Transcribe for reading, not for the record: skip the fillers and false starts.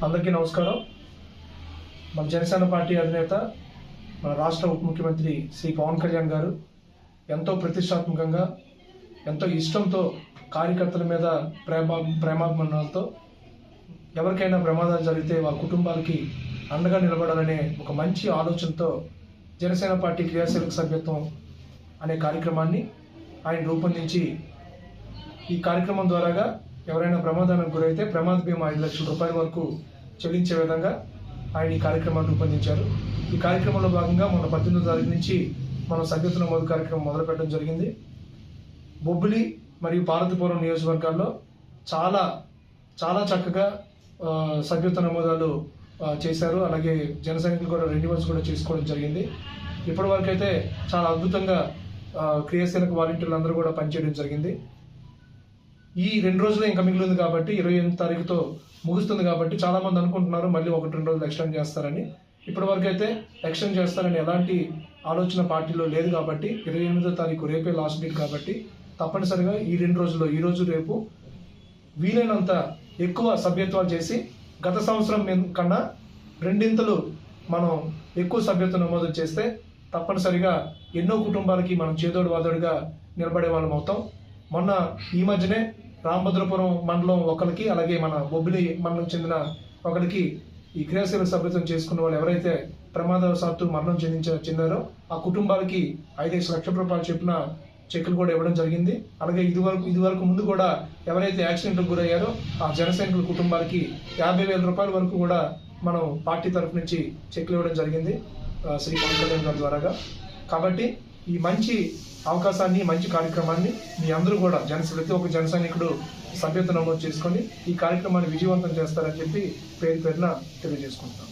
అందరికీ నమస్కారం. మన జనసేన పార్టీ అధినేత మన రాష్ట్ర ఉప ముఖ్యమంత్రి శ్రీ పవన్ కళ్యాణ్ గారు ఎంతో ప్రతిష్టాత్మకంగా ఎంతో ఇష్టంతో కార్యకర్తల మీద ప్రేమాభిమానాలతో ఎవరికైనా ప్రమాదాలు జరిగితే వాళ్ళ కుటుంబాలకి అండగా నిలబడాలనే ఒక మంచి ఆలోచనతో జనసేన పార్టీ క్రియాశీలక సభ్యత్వం అనే కార్యక్రమాన్ని ఆయన రూపొందించి ఈ కార్యక్రమం ద్వారాగా ఎవరైనా ప్రమాదానికి గురైతే ప్రమాద బీమా 5 లక్షల రూపాయల వరకు చెల్లించే విధంగా ఆయన ఈ కార్యక్రమాన్ని రూపొందించారు. ఈ కార్యక్రమంలో భాగంగా మొన్న 18వ తారీఖు నుంచి మనం సభ్యత్వ నమోదు కార్యక్రమం మొదలుపెట్టడం జరిగింది. బొబ్బిలి మరియు పార్వతీపురం నియోజకవర్గాల్లో చాలా చాలా చక్కగా సభ్యత్వ నమోదాలు చేశారు. అలాగే జన సైనికులు కూడా రెన్యువల్స్ కూడా చేసుకోవడం జరిగింది. ఇప్పటి వరకు అయితే చాలా అద్భుతంగా క్రియాశీలక వాలంటీర్లు అందరూ కూడా పనిచేయడం జరిగింది. ఈ 2 రోజులు ఇంకా మిగిలింది కాబట్టి 28వ తారీఖుతో ముగుస్తుంది కాబట్టి చాలా మంది అనుకుంటున్నారు మళ్ళీ 1-2 రోజులు ఎక్స్టెండ్ చేస్తారని. ఇప్పటి వరకు అయితే ఎక్స్టెండ్ చేస్తారని ఎలాంటి ఆలోచన పార్టీలో లేదు కాబట్టి 28వ తారీఖు రేపే లాస్ట్ డేట్ కాబట్టి తప్పనిసరిగా ఈ 2 రోజుల్లో ఈ రోజు రేపు వీలైనంత ఎక్కువ సభ్యత్వాలు చేసి గత సంవత్సరం కన్నా 2 మనం ఎక్కువ సభ్యత్వ నమోదు చేస్తే తప్పనిసరిగా ఎన్నో కుటుంబాలకి మనం చేదోడు వాదోడుగా నిలబడే వాళ్ళం అవుతాం. మొన్న ఈ మధ్యనే రామభద్రపురం మండలం ఒకరికి, అలాగే మన బొబ్బిలి మండలం చెందిన ఒకరికి ఈ క్రియాశీలక సభ్యత్వం చేసుకున్న వాళ్ళు ఎవరైతే ప్రమాదవశాత్తు మరణం చెందారో ఆ కుటుంబాలకి 5 లక్షల రూపాయలు చెప్పిన చెక్కులు కూడా ఇవ్వడం జరిగింది. అలాగే ఇదివరకు ముందు కూడా ఎవరైతే యాక్సిడెంట్కి గురయ్యారో ఆ జన సైనికుల కుటుంబాలకి 50,000 రూపాయల వరకు కూడా మనం పార్టీ తరఫు నుంచి చెక్కులు ఇవ్వడం జరిగింది శ్రీ పవన్ కళ్యాణ్ గారి ద్వారాగా. కాబట్టి ఈ మంచి అవకాశాన్ని, మంచి కార్యక్రమాన్ని మీ అందరూ కూడా ప్రతి ఒక్క జన సైనికుడు సభ్యత్వ నమోదు చేసుకొని ఈ కార్యక్రమాన్ని విజయవంతం చేస్తారని చెప్పి పేరున తెలియజేసుకుంటాం.